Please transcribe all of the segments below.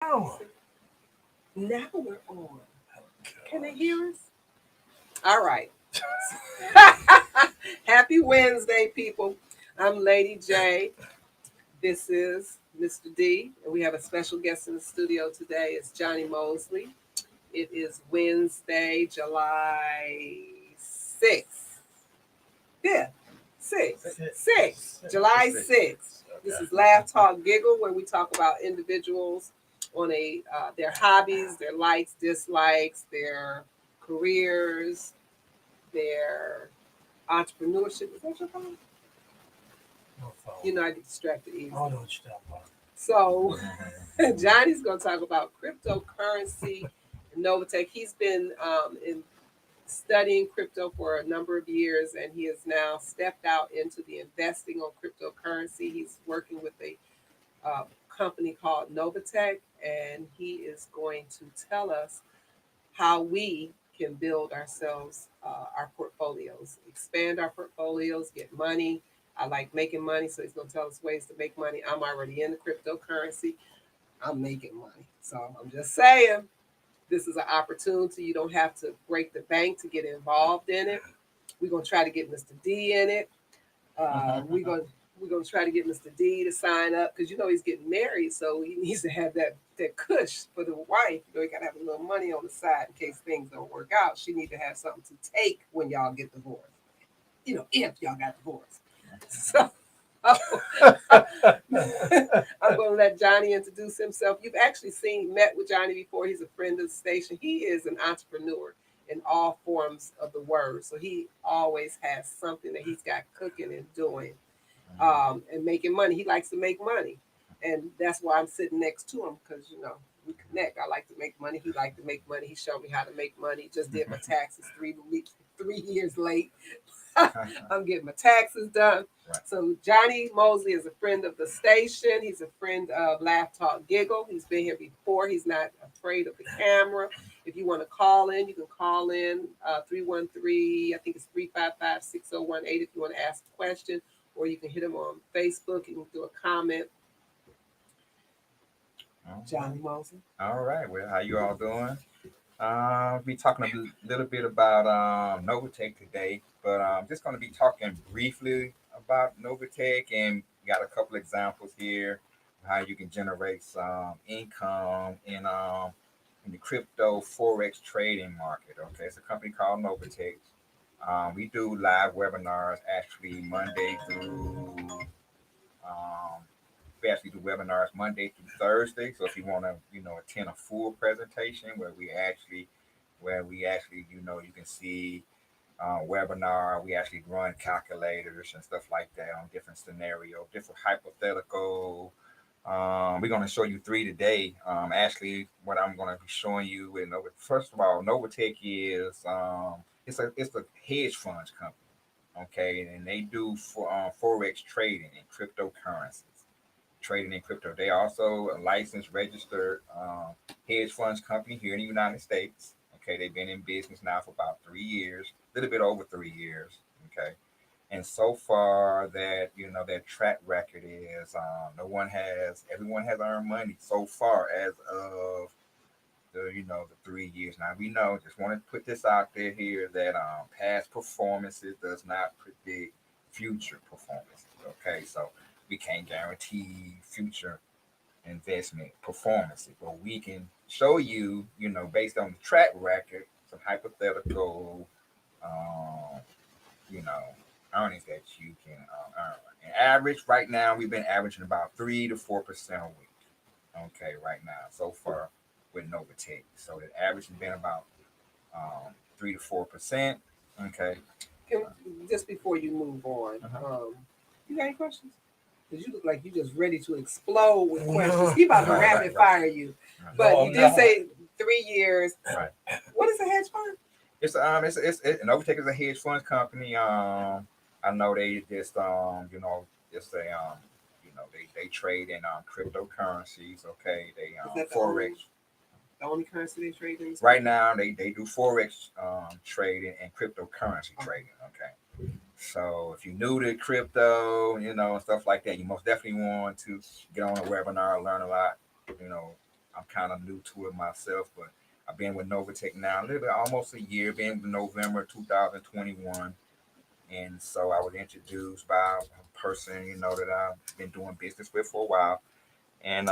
now. Now we're on. Oh, Can they gosh. hear us? All right. Happy Wednesday, people. I'm Lady J. This is Mr. D, and we have a special guest in the studio today. It's Johnny Mosley. It is Wednesday, July 6th. Yeah, 6th. Sit. 6th. Sit. July Six. 6th. This Okay. is Laugh Talk Giggle, where we talk about individuals on their hobbies, their likes, dislikes, their careers, their entrepreneurship. Is that your phone? No phone. You know, I get distracted easily. I know what you're talking about. So, Johnny's going to talk about cryptocurrency and Novatech. He's been studying crypto for a number of years, and he has now stepped out into the investing on cryptocurrency. He's working with a company called Novatech, and he is going to tell us how we can build ourselves our portfolios, expand our portfolios, get money. I like making money, so he's going to tell us ways to make money. I'm already in the cryptocurrency. I'm making money. So I'm just saying, this is an opportunity. You don't have to break the bank to get involved in it. We're going to try to get Mr. D in it. We're gonna try to get Mr. D to sign up because he's getting married, so he needs to have that cush for the wife. He gotta have a little money on the side in case things don't work out. She need to have something to take when y'all get divorced. If y'all got divorced. So I'm gonna let Johnny introduce himself. You've actually met with Johnny before. He's a friend of the station. He is an entrepreneur in all forms of the word. So he always has something that he's got cooking and doing and making money. He likes to make money, and that's why I'm sitting next to him because we connect. I like to make money. He likes to make money. He showed me how to make money. Just did my taxes 3 years late. I'm getting my taxes done. Right. So Johnny Mosley is a friend of the station. He's a friend of Laugh Talk Giggle. He's been here before. He's not afraid of the camera. If you want to call in, you can call in 313, I think it's 355-6018 if you want to ask a question, or you can hit him on Facebook and do a comment. Johnny Mosley. All right. Well, how you all doing? Be talking a little bit about Novatech today, but I'm just going to be talking briefly about Novatech, and got a couple examples here of how you can generate some income in the crypto forex trading market. Okay, it's a company called Novatech. We do live webinars actually Monday through we actually do webinars Monday through Thursday. So if you want to, attend a full presentation where we actually, you can see webinar. We actually run calculators and stuff like that on different scenarios, different hypothetical. We're going to show you three today. Actually, what I'm going to be showing you, first of all, Novatech is it's a hedge funds company, okay, and they do forex trading in cryptocurrencies, trading in crypto. They also a licensed, registered hedge funds company here in the United States. Okay, they've been in business now for about 3 years, a little bit over 3 years. Okay, and so far that their track record is everyone has earned money so far as of the 3 years. Now we know, just want to put this out there here that past performances does not predict future performances. Okay, so we can't guarantee future investment performances, but we can show you, based on the track record, some hypothetical, um, you know, earnings that you can earn. And average right now, we've been averaging about 3 to 4% a week. Okay, right now so far with Novatech, so the average has been about 3 to 4%. Okay. Can, just before you move on, you got any questions? Because you look like you just ready to explode with questions. He about to rapid fire you. But you did say 3 years. Right. What is a hedge fund? It's Novatech is a hedge fund company. I know they just just they trade in cryptocurrencies. Okay, they forex. The only currency they trade in? Right now, they do forex trading and cryptocurrency trading. Okay, so if you're new to crypto, and stuff like that, you most definitely want to get on a webinar, learn a lot, you know, I'm kind of new to it myself, but I've been with Novatech now a little bit, almost a year. Been with November 2021, and so I was introduced by a person, that I've been doing business with for a while. And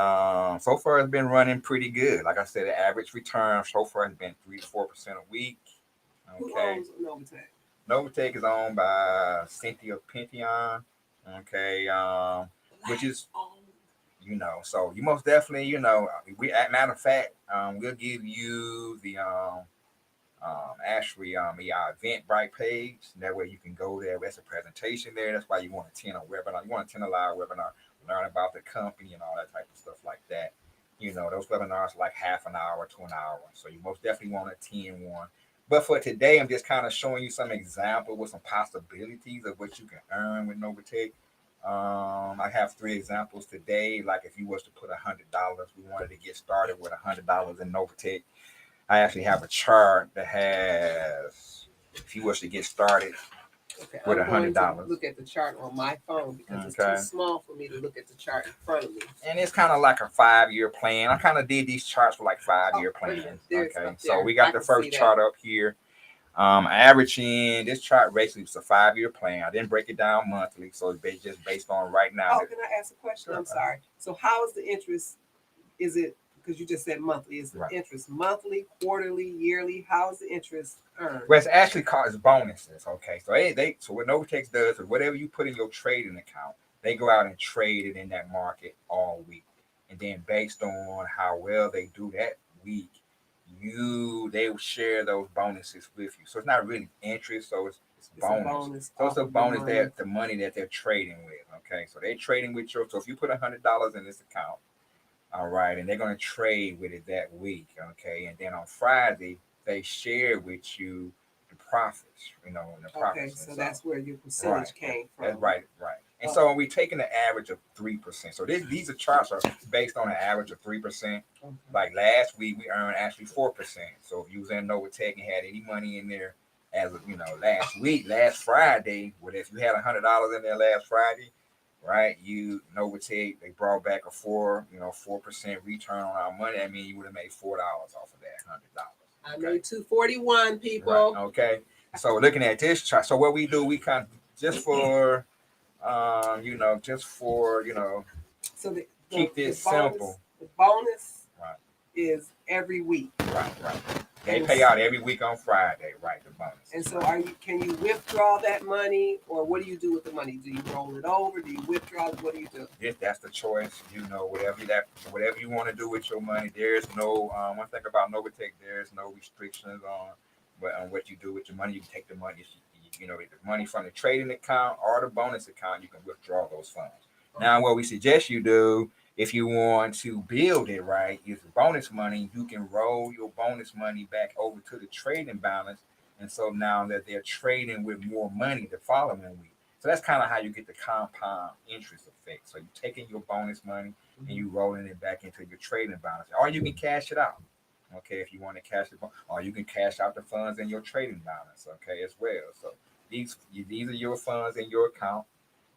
so far, it's been running pretty good. Like I said, the average return so far has been 3 to 4% a week. Who Okay, owns Novatech? Novatech is owned by Cynthia Pention. Okay, which is Black-owned. so you most definitely, we at matter of fact, we'll give you the actually our Eventbrite page. That way you can go there. There's a presentation there. That's why you want to attend a webinar. You want to attend a live webinar, learn about the company and all that type of stuff like that. Those webinars are like half an hour to an hour. So you most definitely want to attend one. But for today, I'm just kind of showing you some examples with some possibilities of what you can earn with Novatech. I have 3 examples today. Like if you was to put $100, we wanted to get started with $100 in Novatech. I actually have a chart that has, if you was to get started Okay, with I'm going to $100. look at the chart on my phone because it's Okay. too small for me to look at the chart in front of me. And it's kind of like a 5-year plan. I kind of did these charts for like 5-year Oh, wait a plans. minute. Okay. Up So there. we I got the can first see that. chart up here. Averaging this chart basically is a 5-year plan. I didn't break it down monthly, so it's just based on right now. Oh, can I ask a question? I'm sorry. So how is the interest? Is it because you just said monthly? Is the Right. interest monthly, quarterly, yearly? How is the interest earned? Well, it's actually called it's bonuses. Okay, so so what Novatex does is whatever you put in your trading account, they go out and trade it in that market all week, and then based on how well they do that week, they will share those bonuses with you. So it's not really interest, so it's It's bonus. a bonus. So it's a off of bonus your money. that the money that they're trading with. Okay, so they're trading with your. So if you put $100 in this account, all right, and they're going to trade with it that week. Okay, and then on Friday they share with you the profits. And the Okay, profits. so And that's where your percentage came from. That's right. And so we're taking the average of 3%. So these are charts are based on an average of 3%. Okay. Like last week, we earned actually 4%. So if you was in Novatech and had any money in there, as of last Friday, if you had $100 in there last Friday, right? Novatech they brought back a 4% return on our money. I mean, you would have made $4 off of that $100. I made 241 people. Right. Okay. So looking at this chart, so what we do, we kind of just for So keep this simple. The bonus Right. is every week. Right. They pay out every week on Friday, right? The bonus. And so, can you withdraw that money, or what do you do with the money? Do you roll it over? Do you withdraw it? What do you do? That's the choice. Whatever you want to do with your money. There's no one thing about Novatech. There's no restrictions on what you do with your money. You can take the money, the money from the trading account or the bonus account. You can withdraw those funds. Now, what we suggest you do, if you want to build it right, is bonus money. You can roll your bonus money back over to the trading balance, and so now that they're trading with more money the following week. So that's kind of how you get the compound interest effect. So you're taking your bonus money and you rolling it back into your trading balance, or you can cash it out. Okay, if you want to cash it, or you can cash out the funds in your trading balance. Okay, as well. So these are your funds in your account.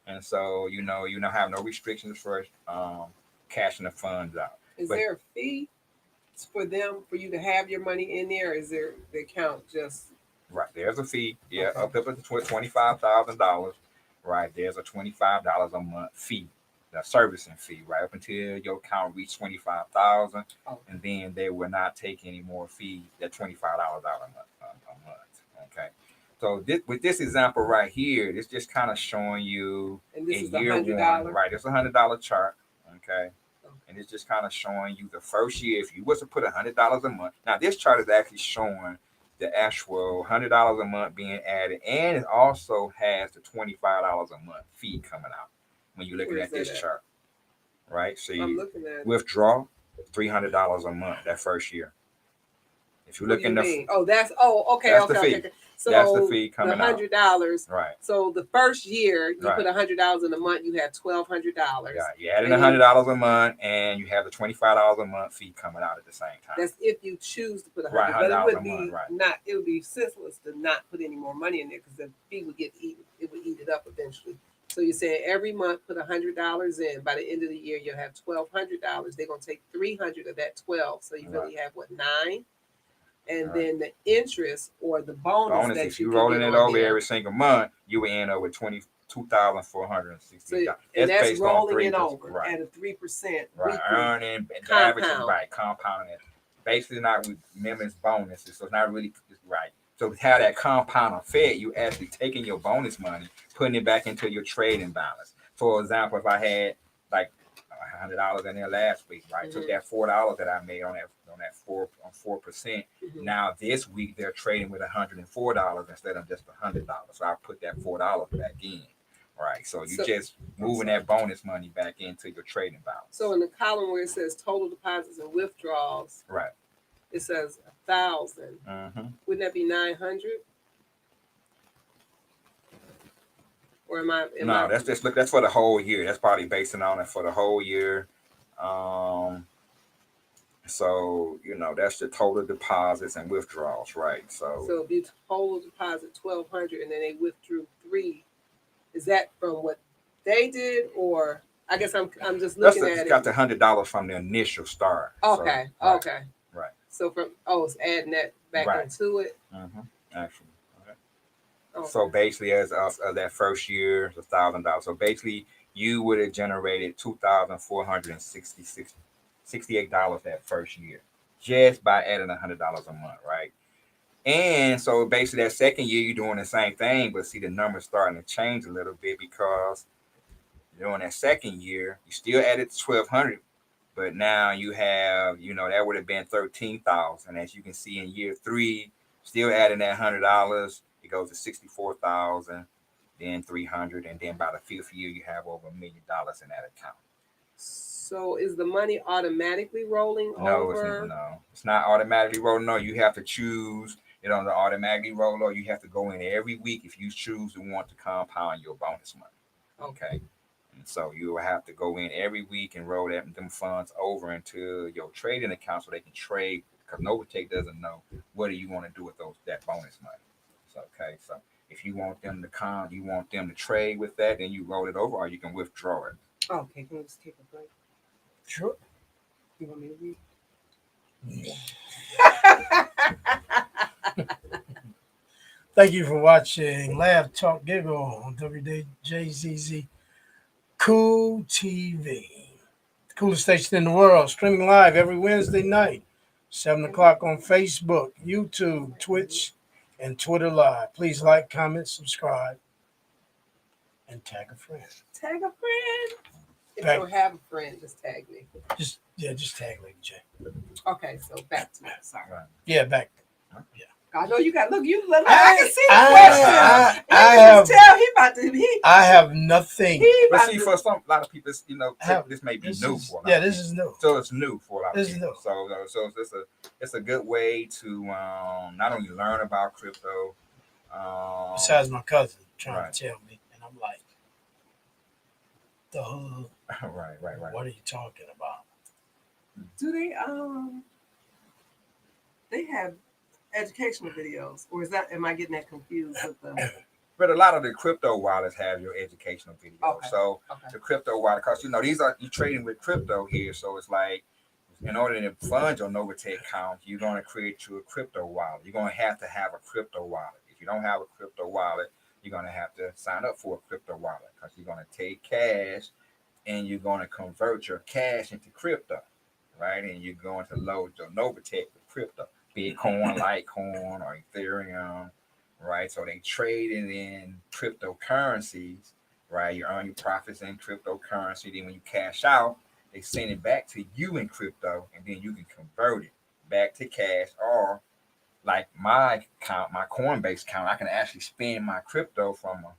And so you don't have no restrictions for cashing the funds out. Is there a fee for you to have your money in there? Or is there the account just right? There's a fee, yeah, Okay. up to $25,000. Right, there's a $25 a month fee, the servicing fee, right up until your account reach 25,000, and then they will not take any more fees. That $25 out a month. Okay. So with this example right here, it's just kind of showing you and this in is the year $100? one, right? It's $100 chart, okay, and it's just kind of showing you the first year. If you was to put $100 a month, now this chart is actually showing the actual $100 a month being added, and it also has the $25 a month fee coming out when you're looking at this chart, right? So I'm looking at withdraw $300 a month that first year. If you look in the okay. That's the fee. Okay. So that's the fee coming the $100, right? So the first year you Right. put $100 in a month, you had $1,200. Yeah, you added $100 a month, and you have the $25 a month fee coming out at the same time. That's if you choose to put $100, Right, but it would $100 a be month, right. not. It would be senseless to not put any more money in there because the fee would eat it up eventually. So you're saying every month put $100 in. By the end of the year, you'll have $1,200. They're gonna take 300 of that 12, so you really have what, 9? And then the interest or the bonus that if you you can rolling get it on over there. every single month, you will end up with $22,460. So, and that's based on rolling 3 it over right, at a 3% right, weekly earning the average, compound. right, compounding it. Basically, not with members bonuses, so it's not really right. So how that compound effect, you actually taking your bonus money, putting it back into your trading balance. For example, if I had like $100 in there last week, right? Took that $4 that I made on that 4%. Now this week they're trading with $104 instead of just $100. So I put that $4 back in. Right. So you just moving that bonus money back into your trading balance. So in the column where it says total deposits and withdrawals, right, it says 1,000. Wouldn't that be 900? Or am I? No, that's just look. That's for the whole year. That's probably basing on it for the whole year. So that's the total deposits and withdrawals, right? So if you total deposit 1,200 and then they withdrew 3, is that from what they did, or I guess I'm just looking at it. It's got the $100 from the initial start. Okay, so, right, okay, right. So it's adding that back into it. Actually. Okay. So basically, as of that first year, it's $1,000. So basically, you would have generated $2,468 that first year just by adding $100 a month, right? And so basically, that second year, you're doing the same thing, but see the numbers starting to change a little bit because during that second year, you still added 1,200, but now you have, that would have been 13,000. As you can see in year 3, still adding that $100. It goes to 64,000, then 300, and then by the 5th year you have over $1 million in that account. So is the money automatically rolling over? No, it's not automatically rolling. No, you have to choose it on the automatically roll, or you have to go in every week if you choose to want to compound your bonus money. Okay. And so you will have to go in every week and roll them funds over into your trading account so they can trade, because Novatech doesn't know what do you want to do with that bonus money. So, okay, so if you want them to trade with that, then you roll it over, or you can withdraw it. Okay, can we just take a break? Sure. You want me to read? Thank you for watching Laugh Talk Giggle on WJZZ Cool TV. The coolest station in the world, streaming live every Wednesday night, 7 o'clock on Facebook, YouTube, Twitch, and Twitter Live. Please like, comment, subscribe, and tag a friend. Tag a friend. If you don't have a friend, just tag me. Just tag Lady J. Okay, so back to that. Sorry. Yeah, back. Yeah. I know you got. Look, I can see the question. I have nothing. But see, for a lot of people, this may be new for a lot of this people. is new. So it's new for a lot of people. New. So it's a good way to not only learn about crypto. Besides my cousin trying to tell me, and I'm like, right. What are you talking about? Do they have educational videos, or am I getting that confused with them? But a lot of the crypto wallets have your educational videos. Okay. So the crypto wallet, because you're trading with crypto here, so it's like in order to fund your Novatech account, you're going to create you a crypto wallet. You're going to have a crypto wallet. If you don't have a crypto wallet, you're going to have to sign up for a crypto wallet, because you're going to take cash and you're going to convert your cash into crypto, right? And you're going to load your Novatech with crypto, Bitcoin, Litecoin, or Ethereum, right? So they trade it in cryptocurrencies, right? You earn your profits in cryptocurrency. Then when you cash out, they send it back to you in crypto, and then you can convert it back to cash. Or like my account, my Coinbase account, I can actually spend my crypto from a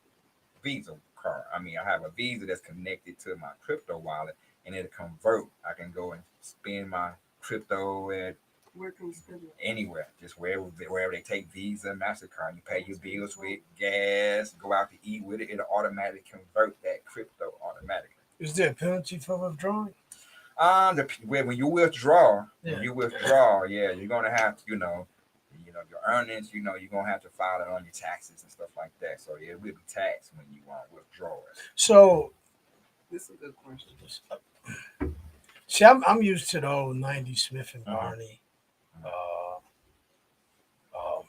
Visa card. I have a Visa that's connected to my crypto wallet, and it'll convert. I can go and spend my crypto at where can you spend it? Anywhere, just wherever they take Visa, MasterCard. You pay your bills with, gas, go out to eat with it. It'll automatically convert that crypto automatically. Is there a penalty for withdrawing? When you withdraw, you're gonna have to, your earnings, you're gonna have to file it on your taxes and stuff like that. So yeah, it will be taxed when you withdraw it. So, This is a good question. see, I'm used to the old '90s Smith and Uh-huh. Barney. Um,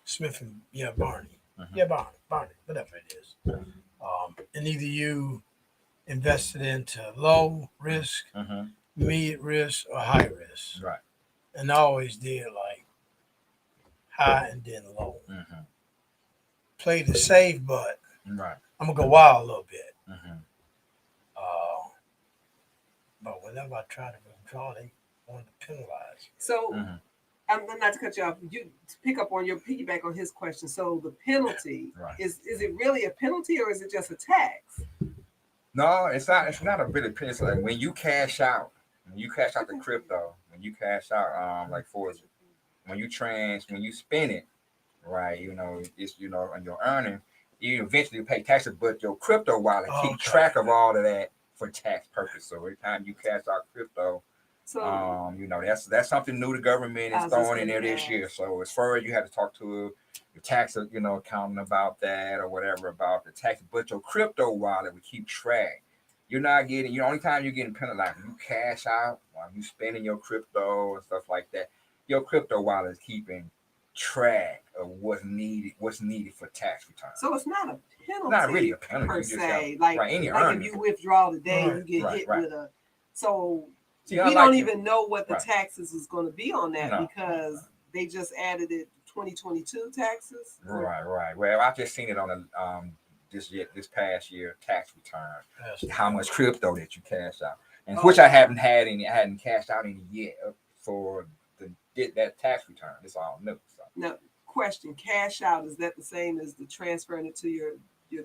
Smith and Barney. Mhm. Yeah, Barney, whatever it is. And either you invested into low risk, Mhm. mid risk, or high risk. Right. And I always did like high and then low. Mhm. Play the safe, but Right. I'm gonna go wild a little bit. Mhm. Uh, but whenever I try to withdraw, they want to penalize. So Mhm. I'm not to cut you off. You to pick up on your piggyback on his question. So the penalty Right. is it really a penalty or is it just a tax? No, it's not. It's not a bit of penalty. Like when you cash out, the crypto, when you cash out, like for when you spend it, right? It's on your earning, you eventually pay taxes, but your crypto wallet keep Okay. track of all of that for tax purpose. So every time you cash out crypto, So that's something new the government I is was just throwing in there gonna this year. ask. So as far as you have to talk to your tax, accountant about that or whatever about the tax, but your crypto wallet will keep track. You're not getting. Only time you're getting penalized when you cash out, while you spending your crypto and stuff like that. Your crypto wallet is keeping track of what's needed for tax return. So it's not a penalty Not really a penalty. per You just have se. Like right in your like if earnings. you withdraw today, Right, you get right, hit right. with a. So See, we unlike don't you- even know what the right. taxes is going to be on that No. because they just added it 2022 taxes. Right. Well, I've just seen it on the this past year tax return. How much crypto that you cash out, and which I haven't had any. I hadn't cashed out any yet for the get that tax return. It's all new. So. Now, question: cash out, is that the same as the transferring it to your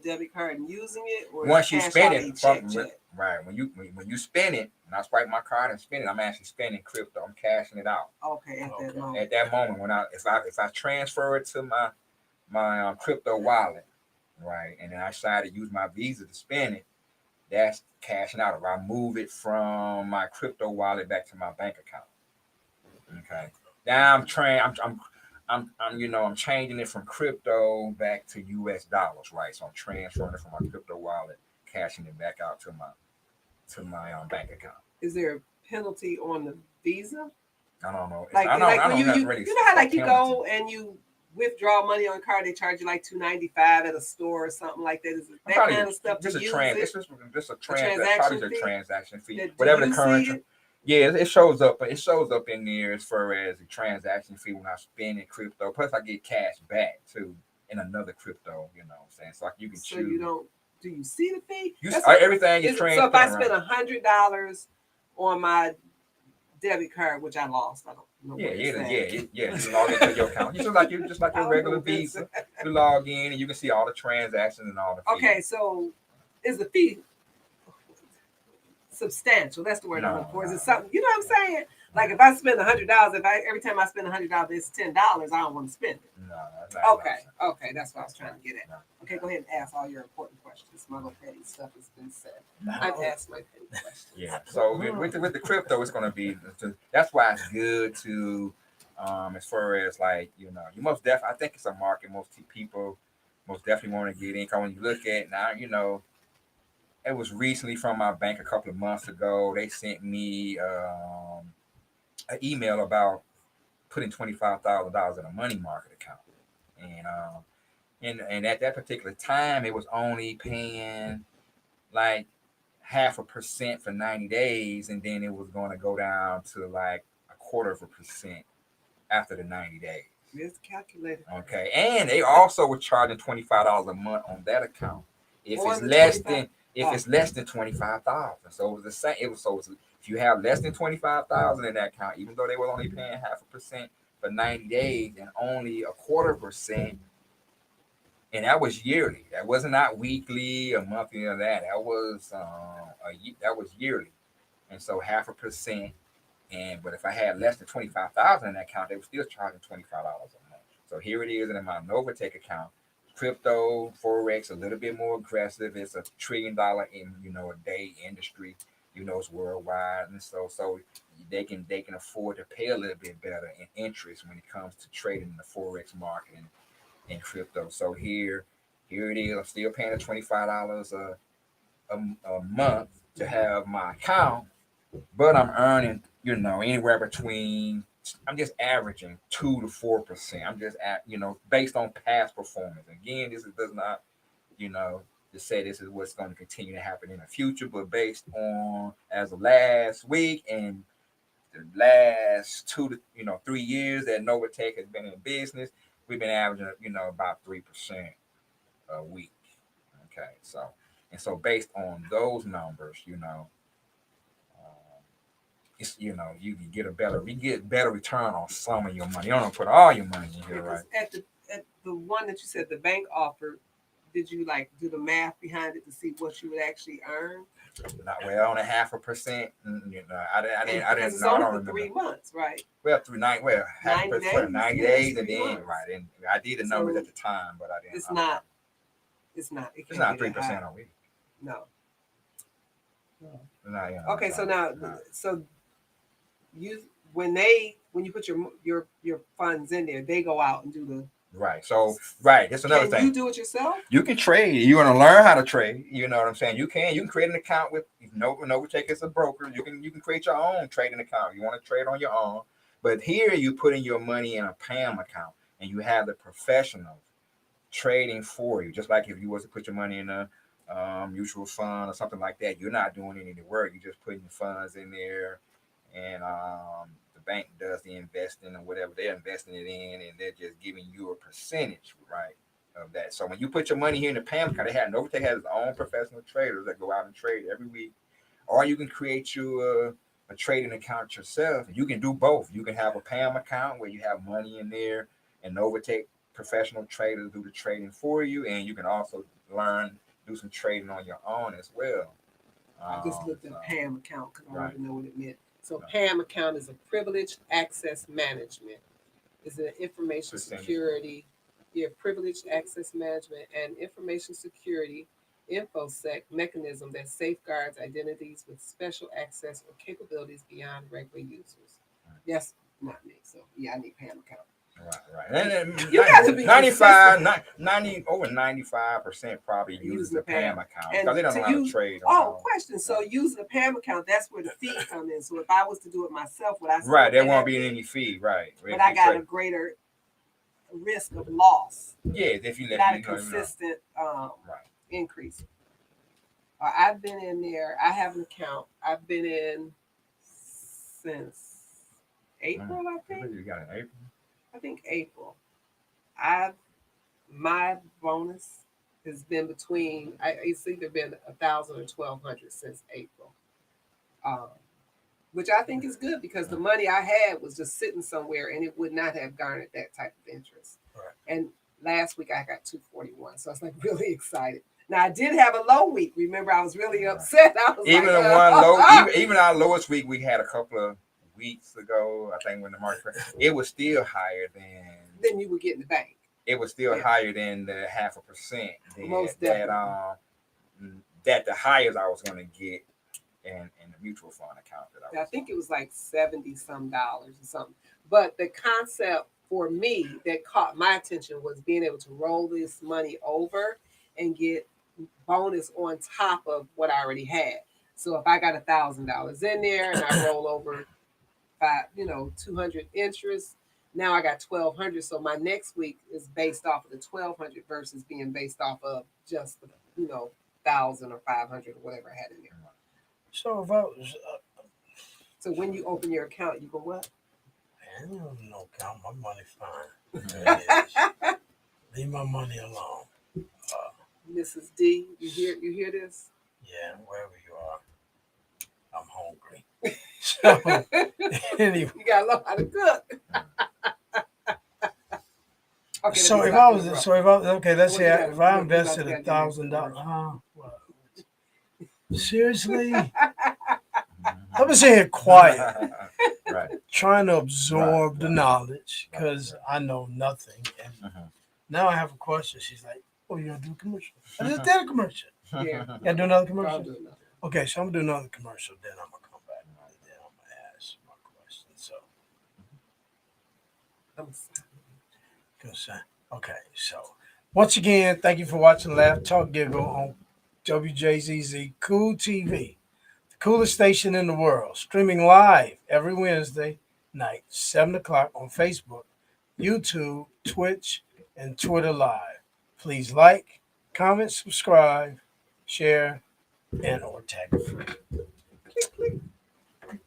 debit card and using it, or is Once you cash spend out it, a check? right? When you spend it, and I swipe my card and spend it, I'm actually spending crypto. I'm cashing it out Okay, at that moment. at that moment. If I transfer it to my crypto wallet, right, and then I decide to use my Visa to spend it, that's cashing out. If I move it from my crypto wallet back to my bank account, okay. Now I'm changing it from crypto back to US dollars, right? So I'm transferring it from my crypto wallet, cashing it back out to my bank account. Is there a penalty on the Visa? I don't know. Like I when don't have you really you know how like you penalty. go and you withdraw money on card, they charge you like $2.95 at a store or something like that. Is it that Probably kind of stuff to just a use trans. it? It's just a transaction probably a fee? transaction fee. Do Whatever you the current. see it? Yeah, it shows up. It shows up in there as far as the transaction fee when I spend in crypto. Plus, I get cash back too in another crypto. You know what I'm saying? So like you can So choose. you don't. Do you see the fee? Everything is So if transparent. I spend $100 on my debit card, which I lost, I don't know Yeah, what it's at. You log into your account. You just like I your don't regular know what it's Visa. at. You log in and you can see all the transactions and all the fees. Okay, so is the fee substantial? That's the word I'm looking for. Is it something? You know what I'm saying? Like if I spend $100, every time I spend $100, it's $10. I don't want to spend it. No. Okay, that's what I was trying to get at. Okay, go ahead and ask all your important questions. My little petty stuff has been said. I've asked my petty questions. Yeah. So with the crypto, it's gonna be. That's why it's good to, as far as like you most definitely. I think it's a market most people most definitely want to get in. Cause when you look at now, it was recently from my bank a couple of months ago. They sent me an email about putting $25,000 in a money market account, and at that particular time, it was only paying like 0.5% for 90 days, and then it was going to go down to like 0.25% after the 90 days. It's calculated. Okay, and they also were charging $25 a month on that account if it's less than 25,000. So it was the same. If you have less than 25,000 in that account, even though they were only paying 0.5% for 90 days and only 0.25%. And that was yearly. That was not weekly or monthly or that. That was yearly, and so 0.5%. But if I had less than 25,000 in that account, they were still charging $25 a month. So here it is in my Novatech account. Crypto, forex, a little bit more aggressive. It's $1 trillion in a day industry. It's worldwide, and so they can afford to pay a little bit better in interest when it comes to trading in the forex market and crypto. So here it is. I'm still paying the $25 a month to have my account, but I'm earning anywhere between. I'm just averaging 2 to 4%. I'm just at based on past performance. Again, does not to say this is what's going to continue to happen in the future, but based on as of last week and the last 2 to 3 years that Novatech has been in business, we've been averaging about 3% a week. Okay, so based on those numbers, it's you can get better return on some of your money. You don't have to put all your money in here, right? At the one that you said the bank offered, did you like do the math behind it to see what you would actually earn? Not well on a 0.5%. I Because didn't it's know. I only don't for remember. 3 months, right? Well, through 90 days? 90 Yeah, that's days, and 3 then months. right. And I did the numbers So at the time, but I didn't. It's I don't know. not. It's not. It It's can't not be that 3% high. a week. No. No. No, Okay, so now, no. so you when you put your funds in there, they go out and do the. Right. So that's another Can thing. you do it yourself? You can trade. You want to learn how to trade. You know what I'm saying? You can create an account with Novatech as a broker. You can create your own trading account. You want to trade on your own. But here you put in your money in a PAM account and you have the professional trading for you. Just like if you was to put your money in a mutual fund or something like that, you're not doing any of the work. You're just putting your funds in there, and the bank does the investing or whatever they're investing it in, and they're just giving you a percentage, right, of that. So when you put your money here in the PAM account, Novatech has its own professional traders that go out and trade every week, or you can create you a trading account yourself. You can do both. You can have a PAM account where you have money in there, and Novatech professional traders do the trading for you, and you can also do some trading on your own as well. I just looked at PAM account because I wanted to know what it meant. So Right. PAM account is a privileged access management. It's an information security, privileged access management and information security infosec mechanism that safeguards identities with special access or capabilities beyond regular users. That's not me. So yeah, I need PAM account. Right. And You got to be 95% probably uses the PAM account because they don't know how to trade. Question. So using a PAM account, that's where the fee comes in. So if I was to do it myself, would I still right, there pay won't that be fee? any fee, right? But I got a greater risk of loss. Yeah, if you not a consistent increase. I've been in there. I have an account. I've been in since April. I think. You got an April. I think April. My bonus has been between. It's either been 1,000 or 1,200 since April. Which I think is good because the money I had was just sitting somewhere and it would not have garnered that type of interest. Right. And last week I got 241, so I was like really excited. Now I did have a low week. Remember, I was really upset. I was even our lowest week we had a couple of weeks ago. I think when the market, it was still higher than you would get in the bank. It was still higher than the 0.5%. Most definitely. That the highest I was going to get in the mutual fund account I think it was like $70 some or something. But the concept for me that caught my attention was being able to roll this money over and get bonus on top of what I already had. So if I got $1,000 in there and I roll over 200 interest, now I got 1,200. So my next week is based off of the 1,200 versus being based off of just 1,000 or 500 or whatever I had in there. So if I was, so when you open your account, you go what? I don't know, count my money fine. Leave my money alone. Mrs. D, you hear this? Yeah, wherever you are, I'm hungry. So anyway, you gotta learn how to cook. Okay, let's say if I invested $1,000, seriously, let me sit here quiet, right, trying to absorb the knowledge because I know nothing. And now I have a question. She's like, "Oh, you gonna do a commercial?" I just did a commercial. Yeah, gotta do another commercial. Okay, so I'm gonna do another commercial, then I'm gonna come back and then I'm gonna ask my question. So, I'm good say. Okay, so once again, thank you for watching Laugh Talk Giggle on WJZZ Cool TV, the coolest station in the world, streaming live every Wednesday night, 7 o'clock on Facebook, YouTube, Twitch, and Twitter Live. Please like, comment, subscribe, share, and or tag a friend. click,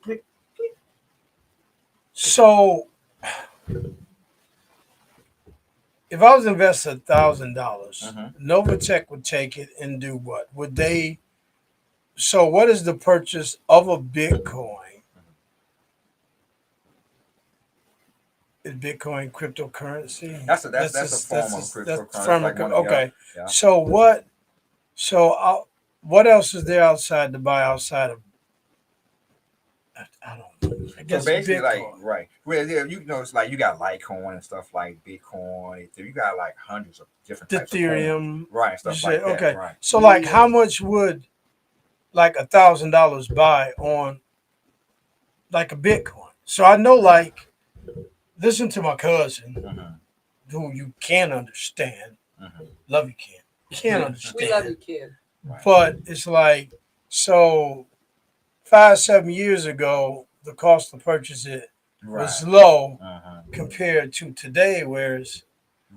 click. Click. So, if I was investing $1,000, Novatech would take it and do what? Would they? So, what is the purchase of a Bitcoin? Is Bitcoin cryptocurrency? That's a form of That's cryptocurrency. Like one of okay. yeah. So what? What else is there outside to buy outside of? I don't know. I So guess basically, like Bitcoin. right, well, yeah, you know, it's like you got Litecoin and stuff like Bitcoin. You got like hundreds of different types of coins, Ethereum. right, You stuff said like that, okay. right. So like, how much would like $1,000 buy on like a Bitcoin? So I know like listen to my cousin who you can understand. Love you, Ken. Can't understand. We love you, Ken. Right. But it's like so 5-7 years ago, the cost to purchase it was low compared to today, where it's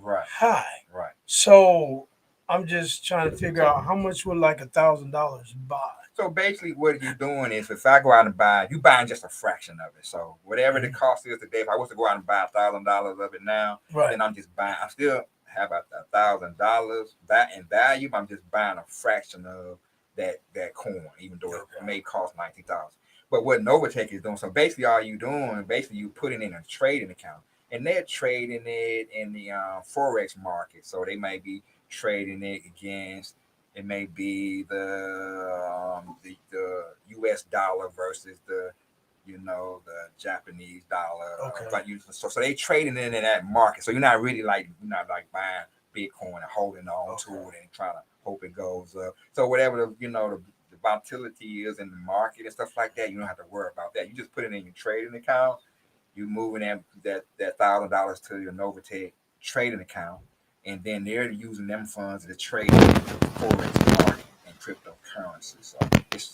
high. Right. So I'm just trying to figure out how much would like $1,000 buy. So basically, what you're doing is, if I go out and buy, you buying just a fraction of it. So whatever the cost is today, if I was to go out and buy $1,000 of it now, then I'm just buying. I still have $1,000 that in value, but I'm just buying a fraction of that coin, even though it may cost $19,000. But what Novatech is doing, so basically, all you doing, basically, you putting in a trading account, and they're trading it in the forex market. So they may be trading it against. It may be the U.S. dollar versus the Japanese dollar. Okay. So they trading in that market. So you're not buying Bitcoin and holding on to it and trying to hope it goes up. So whatever the volatility is in the market and stuff like that, you don't have to worry about that. You just put it in your trading account. You moving that $1,000 to your Novatech trading account. And then they're using them funds to trade into the forex market and cryptocurrency. So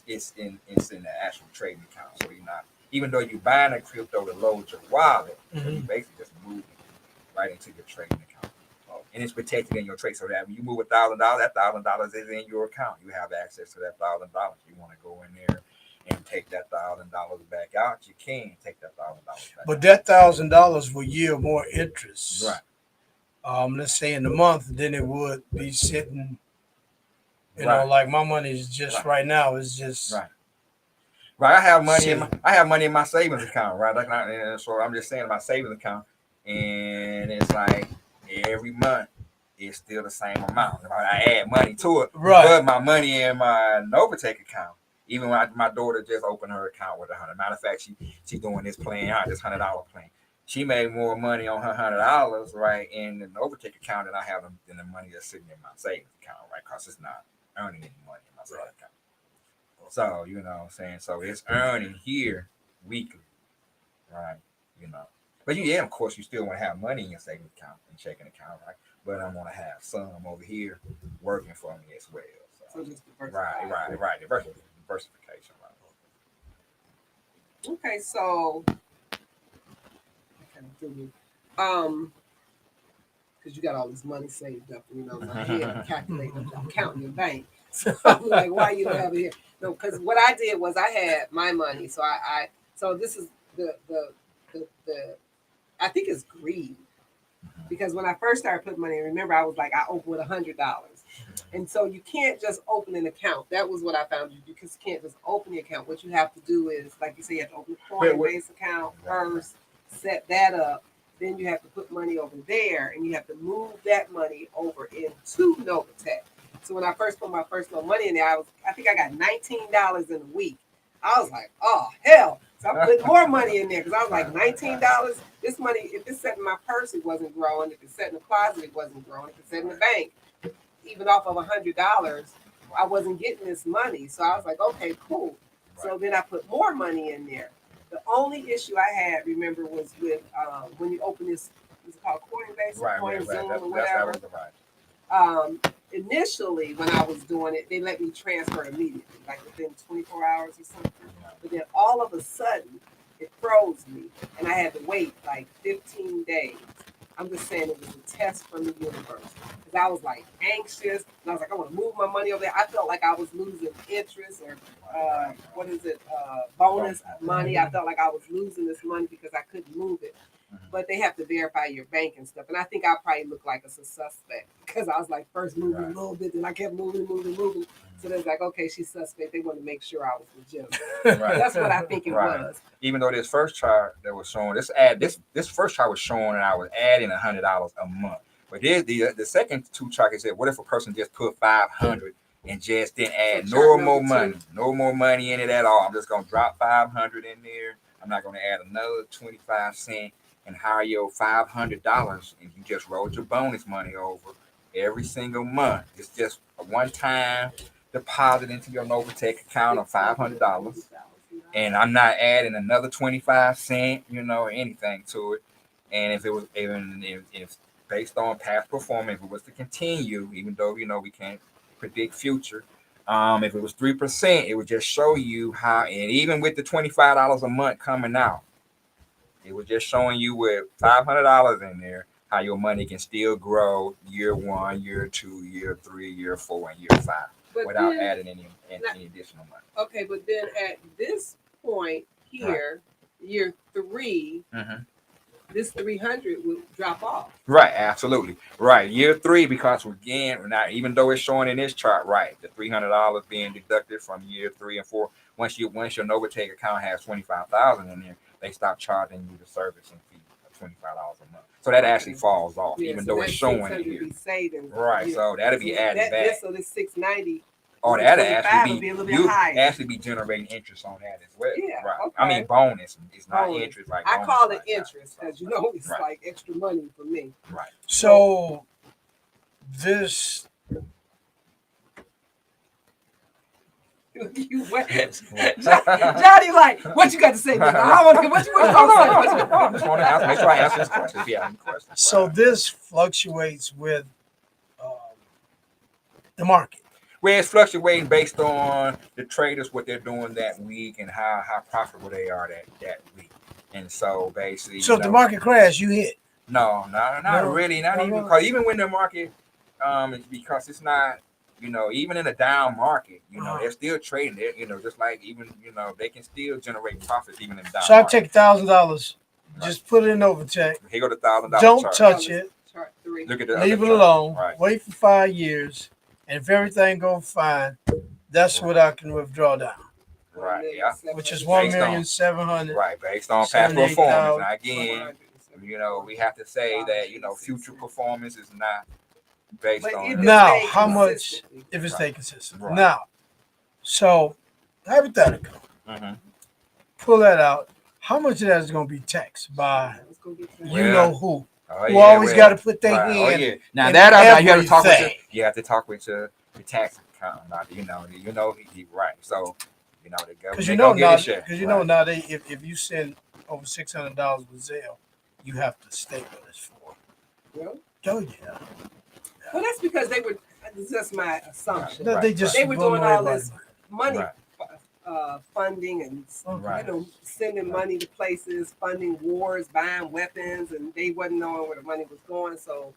it's in the actual trading account. So you're not, even though you're buying a crypto to load your wallet, so you basically just moving right into your trading account. And it's protected in your trade. So that when you move $1,000, that $1,000 is in your account. You have access to that $1,000. You want to go in there and take that $1,000 back out, you can take that $1,000 back. But that $1,000 will yield more interest. Right. Let's say in a month, than it would be sitting. You know, like my money is just right now is just right. I have money in my savings account, right? So I'm just saying my savings account, and it's like every month it's still the same amount. I add money to it, but my money in my Novatech account. Even when my daughter just opened her account with $100. Matter of fact, she's doing this plan, this $100 plan. She made more money on her $100, right, in the Novatech account than I have than the money that's sitting in my savings account, right? Because it's not earning any money in my savings account. So, you know what I'm saying? So it's earning here weekly, right? But of course, you still want to have money in your savings account and checking account, right? But I want to have some over here working for me as well. So just diversify. Right. Diversification, right? Okay, so because you got all this money saved up, my head calculating, I'm counting your bank. So I'm like, why you don't have it here? No, because what I did was I had my money, so so this is the I think it's greed, because when I first started putting money, remember I was like, I opened with $100, and so you can't just open an account. That was what I found. You can't just open the account. What you have to do is, like you say, you have to open a Coinbase account first, set that up. Then you have to put money over there, and you have to move that money over into Novatech. So when I first put my first little money in there, I think I got $19 in a week. I was like, oh hell! So I put more money in there because I was like, $19. This money, if it's set in my purse, it wasn't growing. If it's set in the closet, it wasn't growing. If it's set in the bank, even off of $100 I wasn't getting this money. So I was like, okay, cool. So then I put more money in there. The only issue I had, remember, was with when you open this, is it called Coinbase or Coin Zoom or whatever? Initially, when I was doing it, they let me transfer immediately, like within 24 hours or something. But then all of a sudden, it froze me, and I had to wait like 15 days. I'm just saying it was a test from the universe. Because I was like anxious, and I was like, I want to move my money over there. I felt like I was losing interest or bonus money. I felt like I was losing this money because I couldn't move it. But they have to verify your bank and stuff. And I think I probably looked like a suspect because I was like first moving a little bit, then I kept moving. So they're like, okay, she's suspect. They want to make sure I was legitimate. That's what I think it was. Even though this first chart that was showing, this first chart was showing that I was adding $100 a month. But the second two charts said, what if a person just put 500 and just didn't add no more money in it at all? I'm just gonna drop 500 in there. I'm not gonna add another 25 cents and hire your $500, and you just rolled your bonus money over every single month. It's just a one-time deposit into your Novatech account of $500, and I'm not adding another 25 cents, or anything to it. And if it was if based on past performance, if it was to continue, even though we can't predict future, if it was 3%, it would just show you how. And even with the $25 a month coming out, it was just showing you with $500 in there how your money can still grow year 1, year 2, year 3, year 4, and year 5 without adding any additional money. Okay, but then at this point here, year 3, this 300 will drop off. Right, absolutely. Right, year 3, because again, now even though it's showing in this chart, right, the $300 being deducted from year 3 and 4. Once your Novatech account has $25,000 in there, they stop charging you the servicing fee of $25 a month. So that actually falls off, even though it's showing it here. Right, so that'll be added back. So this 690. Oh, that'll actually be a little bit higher. Actually be generating interest on that as well. Yeah, right. Okay. I mean bonus. It's not interest like I call it interest because it's like extra money for me. Right. So this You went. Johnny, like, what you got to say? I want to. What you want to say? I just want to ask. Make sure I answer this question. If you have any questions. So this fluctuates with the market. Where it's fluctuating based on the traders, what they're doing that week, and how profitable they are that week. And so basically, so if the market crash, you hit. No, not really, not even because even when the market, because it's not. Even in a down market, they're still trading it, just like even, they can still generate profits even in down. So I take $1,000, just put it in Novatech. Here go the $1,000. Don't touch it. Chart 3. Look at the leave it alone. Right. Wait for 5 years, and if everything goes fine, that's what I can withdraw down. Right. Yeah. Which is 1,700,000. Right. Based on past performance. Now again, we have to say that future performance is not. Based on now, how much if it's staying consistent? Right. Now, so hypothetical, pull that out. How much of that is going to be taxed by who? Who always got to put their hand. Oh, yeah. Now that you have to talk with your tax accountant. Right. So the government now if you send over $600 with Zelle, you have to stay with us for. Well, oh yeah. Well, that's because they were. That's just my assumption. No, they were doing all this money funding and sending money to places, funding wars, buying weapons, and they wasn't knowing where the money was going. So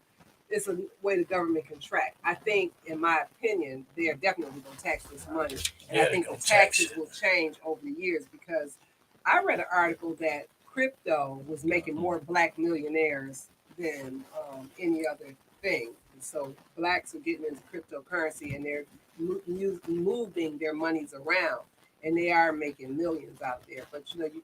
it's a way the government can track. I think, in my opinion, they are definitely going to tax this money, and I think the taxes will change over the years because I read an article that crypto was making more black millionaires than any other thing. So blacks are getting into cryptocurrency and they're moving their monies around, and they are making millions out there. But you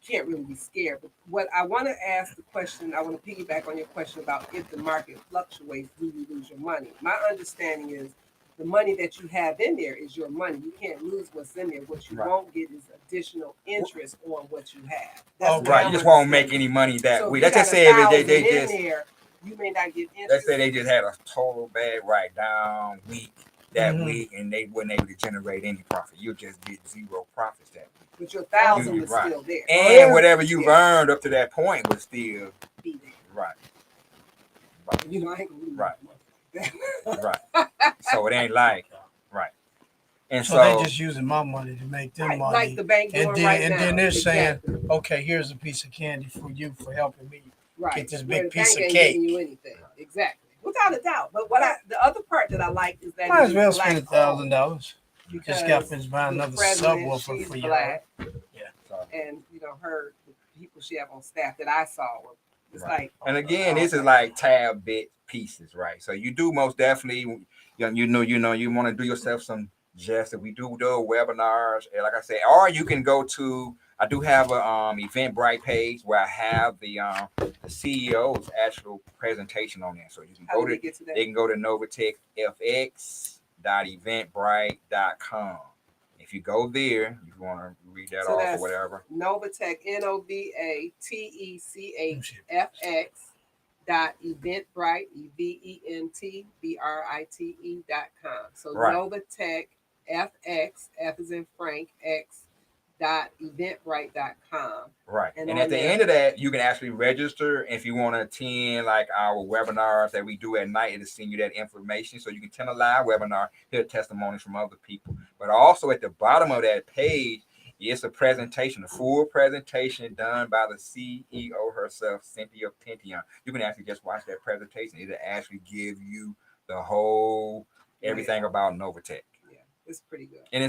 can't really be scared. But what I want to ask the question, I want to piggyback on your question about if the market fluctuates, do you lose your money? My understanding is the money that you have in there is your money. You can't lose what's in there. What you won't get is additional interest on what you have. That's right. You just won't make any money that week. That's just saying they just. you may not get Let's interest. say they just had a total bad write down week that Mhm. week, and they wasn't able to generate any profit. You just get zero profits that week. But your 1,000 You- was right. still there. And yeah. whatever you've Yeah. earned up to that point was still Be there. right. You know, I ain't gonna lose Right. money. Right. So it ain't like right. And So they just using my money to make them Right, money. like the bank doing and then right and now. then they're saying, Exactly. okay, here's a piece of candy for you for helping me Right. get this Where big the piece bank of ain't cake. giving you anything. Exactly. Without a doubt. But the other part that I like is that Might it as is well black spend owned, $1,000. because Just got finished buying the another president, subwoofer she's for y'all. black, so, and her the people she have on staff that I saw were it's right. like. And again, oh, this is like tab bit pieces, right? So you do most definitely, you want to do yourself some justice. We do webinars, and like I said, or you can go to. I do have a Eventbrite page where I have the CEO's actual presentation on there. So you can how go do to they get to that? they can go to novatechfx.eventbrite.com. If you go there, if you want to read that So off or that's whatever. Novatech NOVATECHFX .eventbrite .com. So Right. Novatech FX F is in Frank X .eventbrite.com. Right. And And on at the there- end of that, you can actually register if you want to attend like our webinars that we do at night. It'll send you that information. So you can attend a live webinar, hear testimonies from other people. But also at the bottom of that page, it's a presentation, a full presentation done by the CEO herself, Cynthia Pention. You can actually just watch that presentation. It'll actually give you the whole everything about Novatech. Yeah, it's pretty good. And it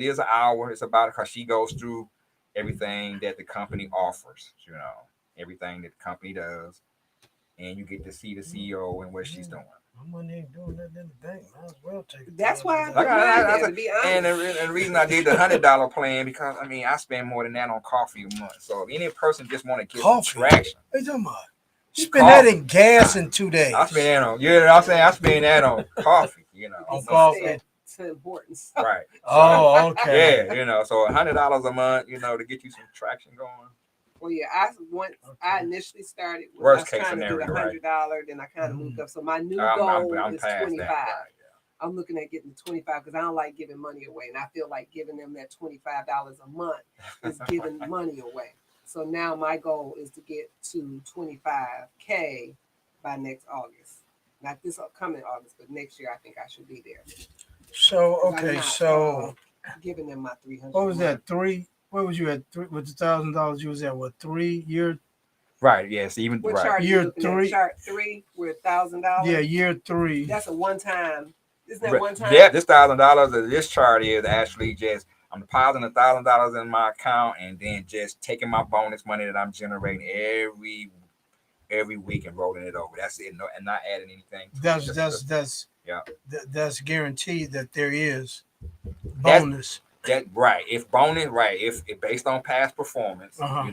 is an hour. It's about because she goes through everything that the company offers, everything that the company does, and you get to see the CEO and what she's doing. My money ain't doing nothing in the bank. Might as well take it. That's why I Like put mine there, to be and honest. the reason I did the $100 plan because I spend more than that on coffee a month. So if any person just want to get some Coffee? traction, What you talking about? Spend that in gas in 2 days. I spend that on. You know what I'm saying? I spend that on coffee. On It's coffee. to importance. Right. Oh, okay. Yeah. So $100 a month, to get you some traction going. Well, yeah, I initially started with Worst I was case trying to do the scenario, right? $100, then I kind of moved up. So my new I'm goal is past 25. that. Right, I'm looking at getting to 25 because I don't like giving money away, and I feel like giving them that $25 a month is giving money away. So now my goal is to get to 25K by next August. Not this upcoming August, but next year I think I should be there. So, 'Cause I'm okay, not, so giving them my 300. what was that? Where was you at? With the $1,000, you was at what? 3 year? Right. Yes. Even What right. chart are Year you looking three. at? Chart 3 with $1,000. Yeah, year 3. That's a one time. Isn't that one time? Yeah, this $1,000 of this chart is actually just I'm depositing $1,000 in my account and then just taking my bonus money that I'm generating every week and rolling it over. That's it. No, and not adding anything. That's guaranteed that there is bonus. That right. If bonus, right. If based on past performance, Uh-huh.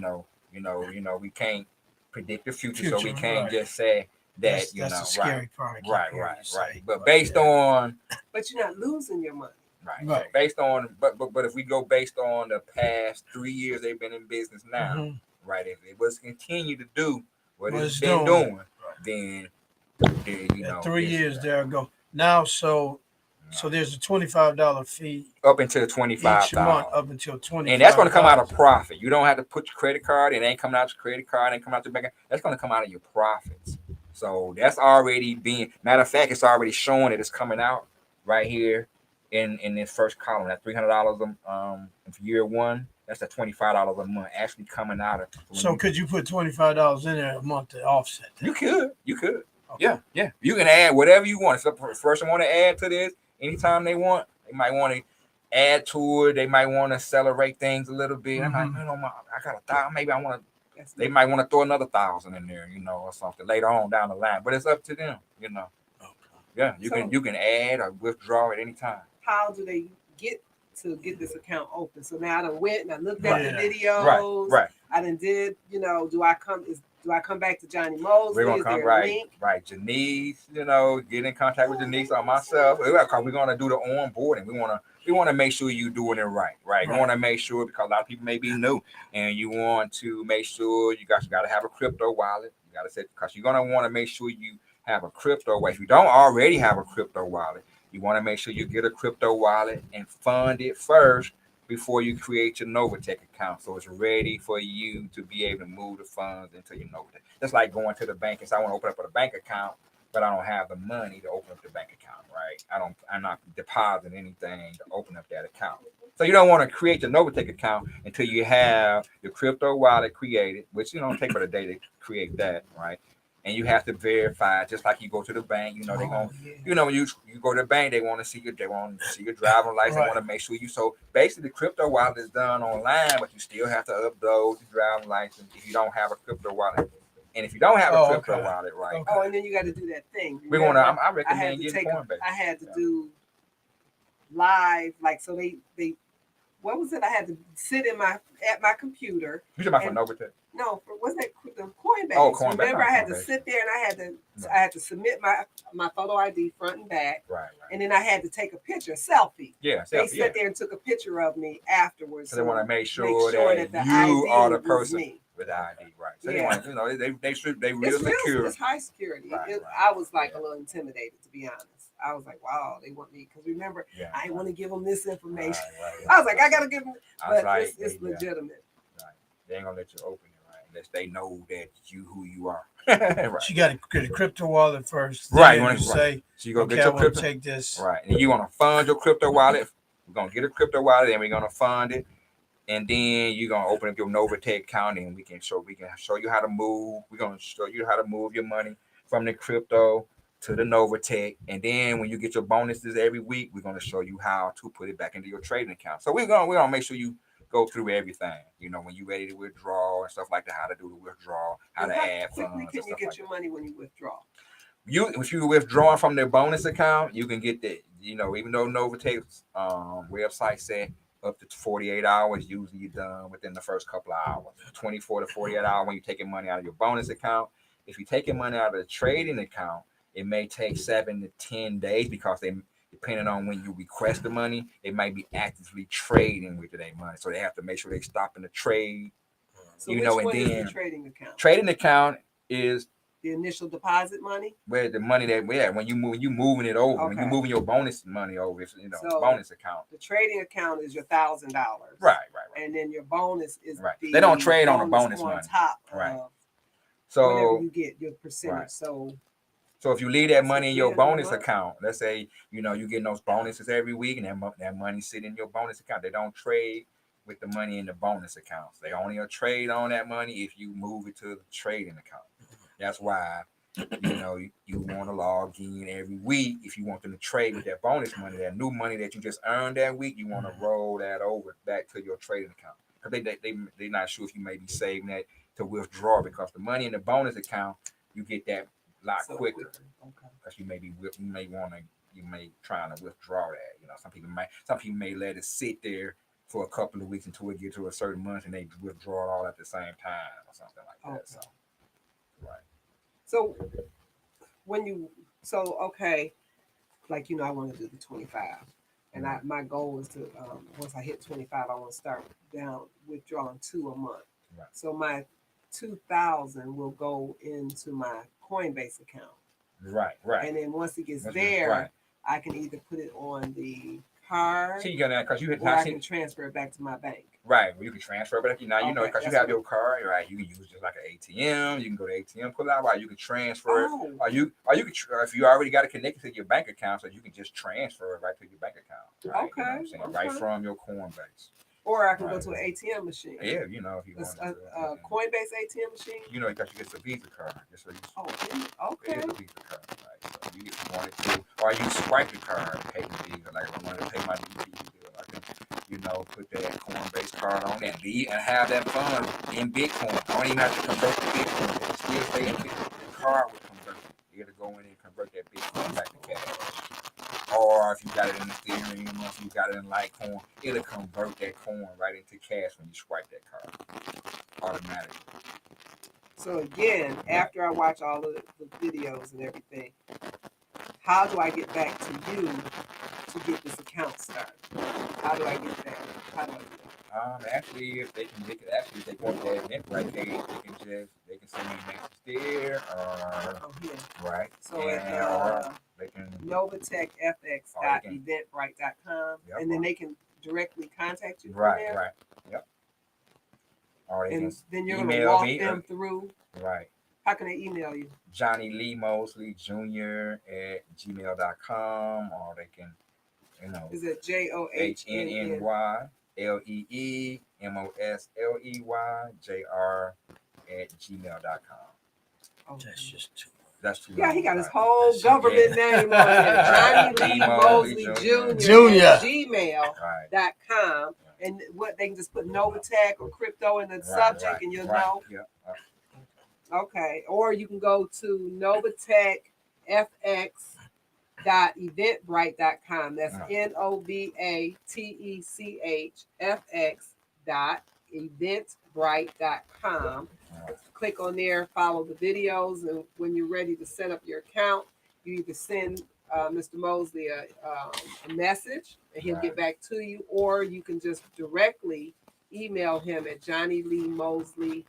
we can't predict the future, so we Future, can't right. just say that, That's the scary part. I keep right, hearing right, you right. say. But based on But you're not losing your money. right, Right. So based on but if we go based on the past 3 years they've been in business now, Mhm. right? If it was continue to do what What it's it's been doing. doing, then At 3 years, there I go. Now, so there's a $25 fee up until each 25,000. month up until 25. And that's going to come out of profit. You don't have to put your credit card. It ain't coming out your credit card. It ain't coming out your bank. That's going to come out of your profits. So that's already being. Matter of fact, it's already showing that it's coming out right here in this first column. That $300 for year one. That's the $25 a month actually coming out of. So could you put $25 in there a month to offset that? You could. Okay. Yeah. You can add whatever you want. If the person want to add to this anytime they want, they might want to add to it. They might want to accelerate things a little bit. Mhm. I got $1,000. Maybe I want to. They might want to throw another 1,000 in there, or something later on down the line. But it's up to them, Okay. Yeah, you can add or withdraw at any time. How do they get this account open? So now I done went and I looked at the Right. videos. Right. I done did, do I come back to Johnny Mosley? We're gonna Is come there a link? right. Janice, get in contact with Janice or myself. We're gonna do the onboarding. We wanna make sure you're doing it right. You want to make sure because a lot of people may be new, and you want to make sure you gotta have a crypto wallet. You got to set because you're gonna want to make sure you have a crypto wallet. If you don't already have a crypto wallet, you want to make sure you get a crypto wallet and fund it first before you create your Novatech account, so it's ready for you to be able to move the funds into your Novatech. That's like going to the bank and say, I want to open up a bank account, but I don't have the money to open up the bank account, right? I'm not depositing anything to open up that account. So you don't want to create your Novatech account until you have your crypto wallet created, which take about a day to create that, right? And you have to verify, just like you go to the bank. They're gonna, when you go to the bank, they want to see your driver's license. They want to make sure you. So basically, the crypto wallet is done online, but you still have to upload the driver's license if you don't have a crypto wallet. And if you don't have a crypto wallet, right? Okay. Oh, and then you got to do that thing. We're gonna. I recommend getting Coinbase. I had to do live, like so they what was it? I had to sit at my computer. You talking about for Novatech? No, was that the Coinbase? Oh, Coinbase. Remember, I had to sit there and I had to submit my photo ID front and back. Right. And then I had to take a picture, selfie. Yeah, they sat there and took a picture of me afterwards. So they want to make sure that you are the person with the ID, right? So they want, they real secure. It's high security. Right. I was like a little intimidated, to be honest. I was like, wow, they want me because remember, I didn't want to give them this information. Right. I was like, I gotta give them, but it's legitimate. Right. They ain't gonna let you open it, right? Unless they know that who you are. Right. So you got to get a crypto wallet first. Right. You say, so you go get your crypto. Take this. Right. And you want to fund your crypto wallet. We're gonna get a crypto wallet, and we're gonna fund it. And then you're gonna open up your Novatech account, and we can show you how to move. We're gonna show you how to move your money from the crypto to the Novatech. And then when you get your bonuses every week, we're gonna show you how to put it back into your trading account. So we're gonna make sure you go through everything. When you're ready to withdraw and stuff like that, how to do the withdrawal, how to add funds. How quickly can you get your money when you withdraw? If you withdraw from their bonus account, you can get that. Even though Novatech's website said up to 48 hours, usually you're done within the first couple of hours. 24 to 48 hours when you're taking money out of your bonus account. If you're taking money out of the trading account, it may take 7 to 10 days because depending on when you request the money, they might be actively trading with their money. So they have to make sure they stop in the trade. So which one is the trading account? Trading account is the initial deposit money. Where the money when you moving it over, when you moving your bonus money over, so bonus account. The trading account is your $1,000. Right. And then your bonus is they don't trade on the bonus money. Top so whenever you get your percentage. So if you leave that money in your bonus account, let's say, you're getting those bonuses every week and that money sitting in your bonus account. They don't trade with the money in the bonus accounts. They only trade on that money if you move it to the trading account. That's why, you want to log in every week. If you want them to trade with that bonus money, that new money that you just earned that week, you want to roll that over back to your trading account. Because they're not sure if you may be saving that to withdraw, because the money in the bonus account, you get that lot quicker. Because you may trying to withdraw that. Some people may let it sit there for a couple of weeks until it gets to a certain month and they withdraw it all at the same time or something like that. So, right. So like I want to do the 25, and my goal is to once I hit 25, I want to start withdrawing 2 a month. Right. So my 2,000 will go into my Coinbase account. Right. And then once it gets there, I can either put it on the card, or I can transfer it back to my bank. Right. Well, you can transfer it back. Because you have your card, right? You can use just like an ATM. You can go to ATM, pull out, right? You can transfer it. Or you can, if you already got it connected to your bank account, so you can just transfer it right to your bank account. Right? Okay. You know what I'm saying? Right from your Coinbase. Or I can go to an ATM machine. Yeah, if you want a Coinbase ATM machine. Because you get the Visa card. Just so okay. It's a Visa card, right? So you wanted to, or you swipe the card and pay the Visa. Like if I wanted to pay my DP bill, I can, put that Coinbase card on and have that fund in Bitcoin. I don't even have to convert to Bitcoin. It still stay in Bitcoin. The card will convert it. You got to go in and convert that Bitcoin back to cash. Or if you got it in Ethereum, or if you got it in Litecoin, it'll convert that coin right into cash when you swipe that card automatically. So again, after I watch all of the videos and everything, how do I get back to you to get this account started? How do I get that? How do I do that? Actually, if they want that Eventbrite page, they can send me messages there, Oh, here. right? So it's or they can, NovatechFX.eventbrite.com, Yep. and then they can directly contact you from right, there. right, yep. Or they And can then you're gonna email walk me, them through. right? How can they email you? Johnny Lee Mosley Jr. at gmail.com, or they can, Is it JOHNN? HNNYLEEMOSLEYJR at gmail.com. Oh, That's just too That's too yeah, long. he got his right? whole government name on there. Johnny Lee Mosley Jr. Junior. at gmail.com. Right. And what they can just put Novatech or crypto in the subject and you'll know. Yep. Okay. Or you can go to NovatechFX.eventbrite.com. That's NovatechFX.eventbrite.com. Click on there, follow the videos, and when you're ready to set up your account, you either send Mr. Mosley a message and he'll get back to you, or you can just directly email him at Johnny Lee Mosley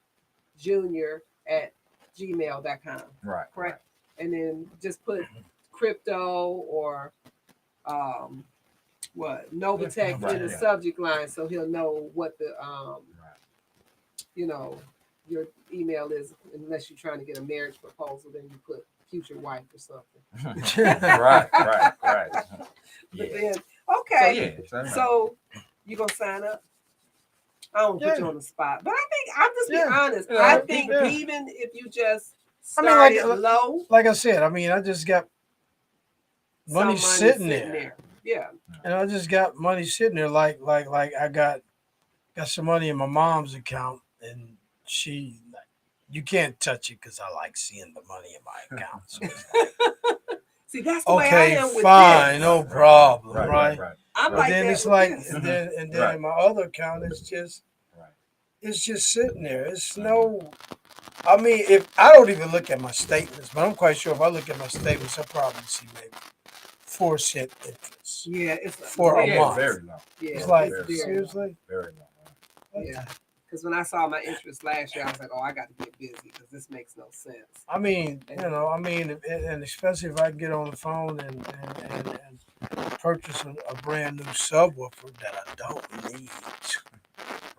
Jr. at gmail.com. Right. Correct. And then just put crypto or Novatech in the subject line, so he'll know what the your email is, unless you're trying to get a marriage proposal, then you put future wife or something. Right. But then, okay. So You gonna sign up? I don't put you on the spot, but I think I'm just being honest. Yeah, I think even if you just started low, like I said, I mean, I just got money sitting there. Yeah. And I just got money sitting there, like I got some money in my mom's account, and you can't touch it because I like seeing the money in my account. So it's like, see, that's the way I am with fine, this. no problem, right? I'm but like then that it's with like, this. and then in my other account, it's just sitting there. It's no. I mean, if I don't even look at my statements, but I'm quite sure if I look at my statements, I'll probably see maybe 4-cent interest. Yeah, it's for a month. Very low. Yeah, it's like very seriously. Very low. Yeah, because when I saw my interest last year, I was like, "Oh, I got to get busy because this makes no sense." I mean, and especially if I get on the phone and purchase a brand new subwoofer that I don't need,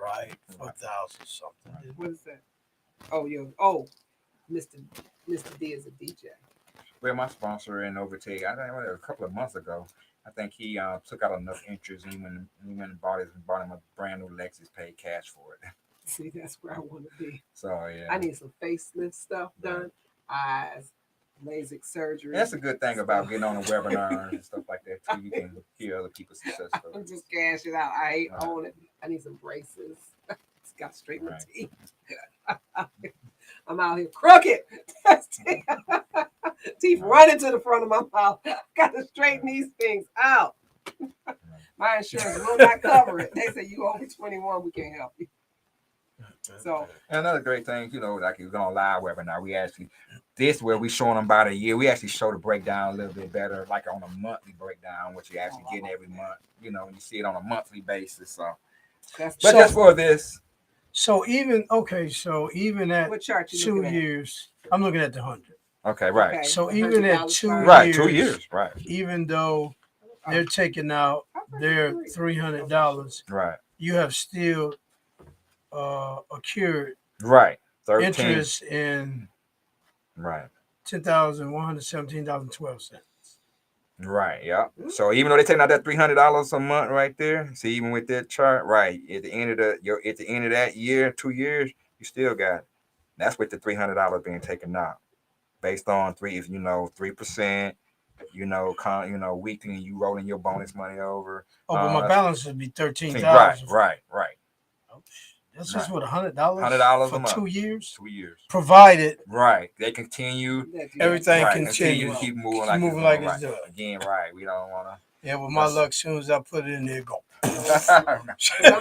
right, for $1,000 something. What is that? Mr. D is a DJ. Well, my sponsor in Overtake, I think a couple of months ago, I think he took out enough interest. And he went and bought him a brand new Lexus, paid cash for it. See, that's where I want to be. So yeah, I need some facelift stuff done, eyes, LASIK surgery. That's a good thing about getting on a webinar and stuff like that too. You can hear other people's success stories. I'm just cash it out. I ain't own it. I need some braces. It's got to straighten my teeth. I'm out here crooked. Teeth running to the front of my mouth. Got to straighten these things out. My insurance will not cover it. They say you over 21, we can't help you. So and another great thing, like you're on a live webinar, we actually where we showing them about a year. We actually show the breakdown a little bit better, like on a monthly breakdown, what you actually getting every month. You see it on a monthly basis. So, just for this. So even at what chart you 2 years, I'm looking at the 100. Okay, right. Okay. So even at 2 years, right, 2 years, right. Even though they're taking out their $300, right, you have still accrued right 13. interest in right $10,117.12. Right, yeah. So even though they're taking out that $300 a month right there, see, even with that chart, right at the end of that year, 2 years, you still got. That's with the $300 being taken out, based on 3%. Weekly, you rolling your bonus money over. Oh, but my balance would be $13,000. Right. That's just what $100 for a month. 2 years. 2 years. Provided they continue. Everything continues. Keep moving like it's doing. Again, right. We don't want to. Yeah, with my luck, as soon as I put it in there, go. I'm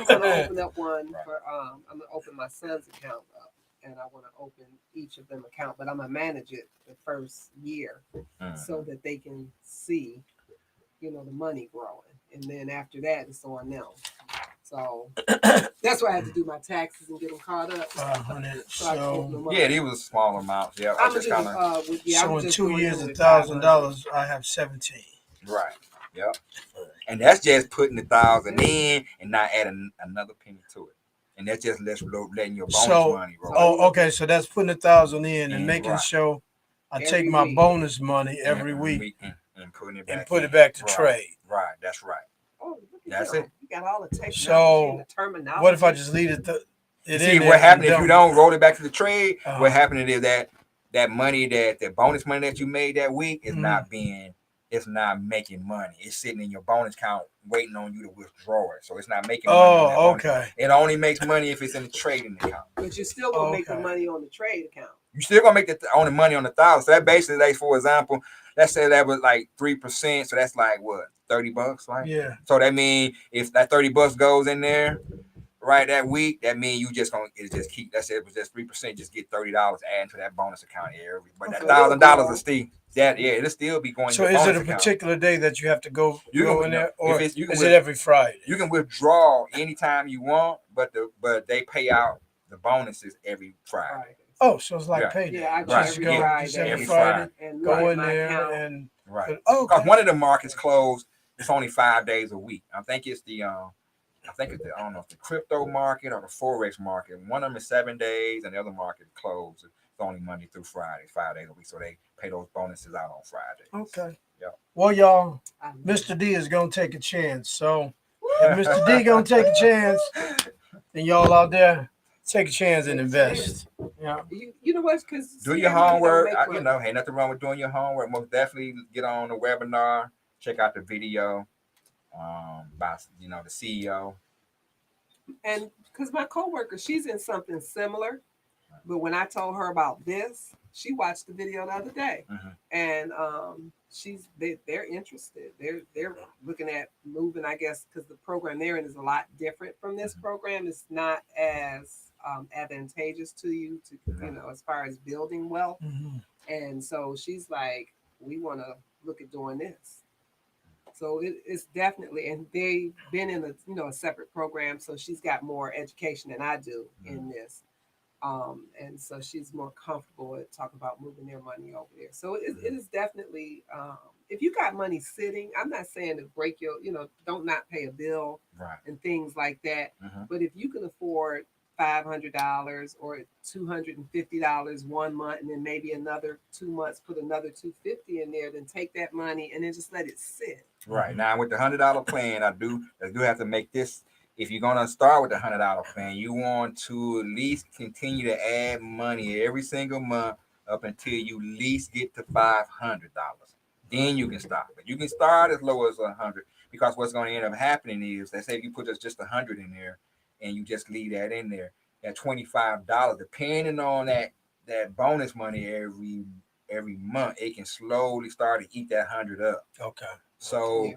gonna open up one for I'm gonna open my son's account up, and I want to open each of them account, but I'm gonna manage it the first year so that they can see, the money growing, and then after that it's on them. So that's why I had to do my taxes and get them caught up. So I can open them up. Yeah, these was small amounts. Yeah, I I'm just gonna kind do of So I'm in just 2 doing years, them with $1,000, I have 17. right. Yep. And that's just putting the 1,000 in and not adding another penny to it. And that's just letting your bonus So, money roll. oh, okay. So that's putting 1,000 in and And making right. sure I Every take my week. bonus money every week and putting it and back put in. it back to Right. trade. Right. That's right. Oh, look at That's him. it. You got all the technology So, and the terminology. What if I just leave it You in see there what happened and if you don't roll it back to the trade? Uh-huh. What happened is that money the bonus money that you made that week is it's not making money. It's sitting in your bonus account waiting on you to withdraw it. So it's not making money on that bonus account. It only makes money if it's in the trading account. But you're still gonna make the money on the trade account. You still gonna make the only money on the 1,000. So that basically, like for example, let's say that was like 3%. So that's like what, $30, right? Yeah. So that means if that $30 goes in there, right, that week, that means you just gonna just keep. Let's say it was just 3%, just get $30 adding to that bonus account every. But that $1,000 is still it'll still be going. So to your is it a account. particular day that you have to go in there, or is it every Friday? You can withdraw anytime you want, but they pay out the bonuses every Friday. Oh, so it's like payday. Yeah, I go every Friday. And go in there and right. Because one of the markets closed. It's only 5 days a week. I think it's the I don't know if the crypto market or the forex market. One of them is 7 days, and the other market closed. It's only Monday through Friday, 5 days a week. So they pay those bonuses out on Friday. Okay. Yep. Well, y'all, Mr. D is gonna take a chance. So if Mr. D gonna take a chance, then y'all out there take a chance and invest. Yeah. You know what? Because do your homework. Ain't nothing wrong with doing your homework. Most definitely get on the webinar. Check out the video. By the CEO. And because my coworker, she's in something similar, but when I told her about this, she watched the video the other day, and they're interested. They're looking at moving, I guess, because the program they're in is a lot different from this program. It's not as advantageous to you as far as building wealth, and so she's like, we want to look at doing this. So it's definitely, and they've been in a separate program, so she's got more education than I do in this, and so she's more comfortable with talking about moving their money over there. So it is definitely, if you got money sitting, I'm not saying to break your, don't not pay a bill and things like that, but if you can afford $500 or $250 1 month, and then maybe another 2 months, put another $250 in there, then take that money and then just let it sit. Right. Now with the $100 plan, I do have to make this. If you're gonna start with the $100 plan, you want to at least continue to add money every single month up until you at least get to $500. Then you can stop. But you can start as low as 100, because what's going to end up happening is, let's say if you put just 100 in there and you just leave that in there, that $25, depending on that bonus money every month, it can slowly start to eat that 100 up. Okay. So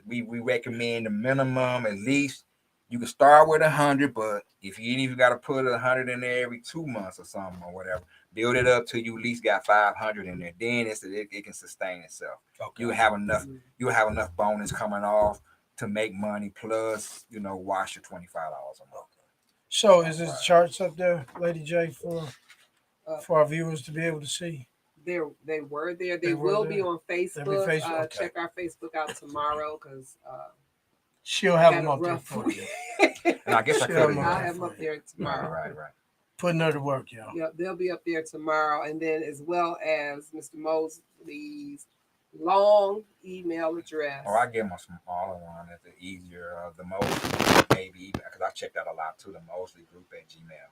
we recommend the minimum, at least you can start with 100, but if you even got to put 100 in there every 2 months or something or whatever, build it up till you at least got 500 in there. Then it can sustain itself. Okay. You have enough. You have enough bonus coming off to make money, plus wash your $25 a month. So is this charts up there, Lady J, for our viewers to be able to see? They were there. They will be on Facebook. Okay. Check our Facebook out tomorrow, because she'll have them up there for you. And I guess I'll have them up there tomorrow. Right. Putting her to work, y'all. Yep, they'll be up there tomorrow, and then as well as Mr. Mosley's long email address. Or I give them a smaller one. That's the easier. The Mosley, maybe, because I checked out a lot too. The Mosley group at Gmail.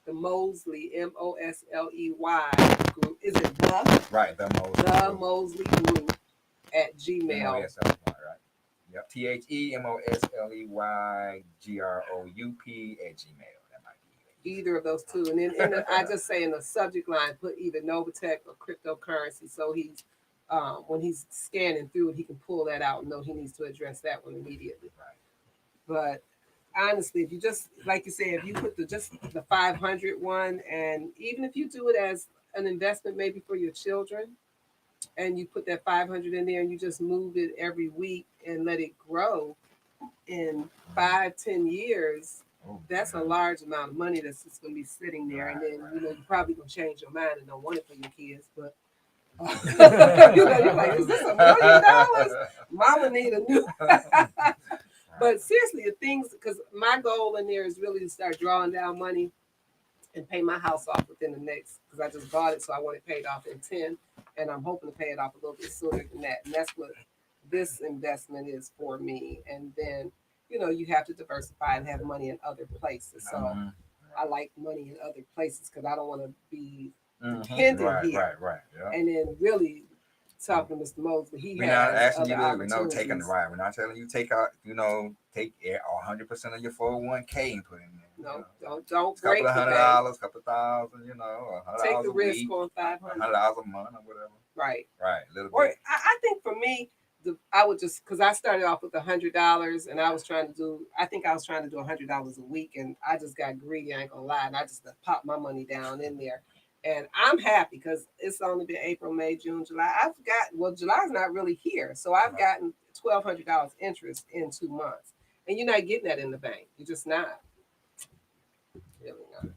The Mosley, Mosley group. Is it the? Right, the Mosley. The Mosley group at Gmail. Mosley, right. Yep. TheMosleyGroup at Gmail. That might be either of those two. And then I just say in the subject line, put either Novatech or cryptocurrency. So he's when he's scanning through it, he can pull that out and know he needs to address that one immediately. Right. But honestly, if you just, like you said, if you put the 500 one, and even if you do it as an investment maybe for your children, and you put that 500 in there and you just move it every week and let it grow, in 5, 10 years, Oh, that's a man. large amount of money that's just going to be sitting there. And then, you know, you're probably going to change your mind and don't want it for your kids. But, you know, you're like, is this $1 million? Mama need a new. But seriously, the things, because my goal in there is really to start drawing down money and pay my house off within the next, because I just bought it, so I want it paid off in 10, and I'm hoping to pay it off a little bit sooner than that. And that's what this investment is for me. And then, you know, you have to diversify and have money in other places. So Mhm. I like money in other places because I don't want to be Mhm. dependent Right, here. right. Yeah. And then really talking to Mr. Mosley, he We're not has asking other you to, taking the opportunities. right. We're not telling you take out, take 100% of your 401k and put in there. No, don't It's a couple break of the bank. $100, couple of thousand, $100 Take the a risk week, on 500. $100 a month or whatever. Right. Right, a little Or bit. I think for me, I would just, because I started off with $100 and I was trying to do, I think I was trying to do $100 a week, and I just got greedy. I ain't gonna lie, and I just popped my money down in there. And I'm happy because it's only been April, May, June, July. July's not really here, so I've gotten $1,200 interest in 2 months, and you're not getting that in the bank. You're just not, really not.